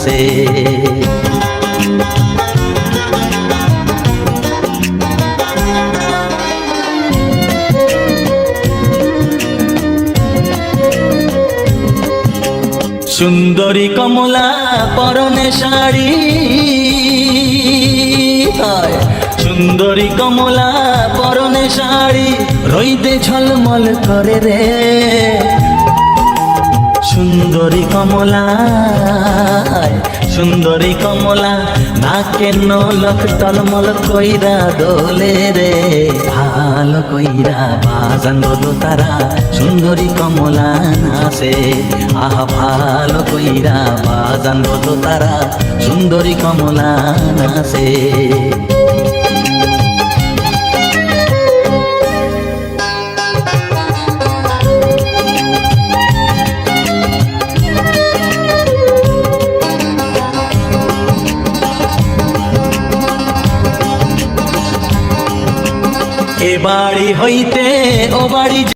নাচে। সুন্দরী কমলা পরনে শাড়ি, সুন্দরী কমলা পরনে শাড়ি, রইদে ঝলমল করে রে। সুন্দরী কমলা, সুন্দরী কমলা নাকের নলক টলমল কইরা দোলে রে। ভালো কইরা বাজান বলো তারা, সুন্দরী কমলা নাচে। আহা ভালো কইরা বাজান বলো তারা, সুন্দরী কমলা নাচে। এ বাড়ি হইতে ও বাড়ি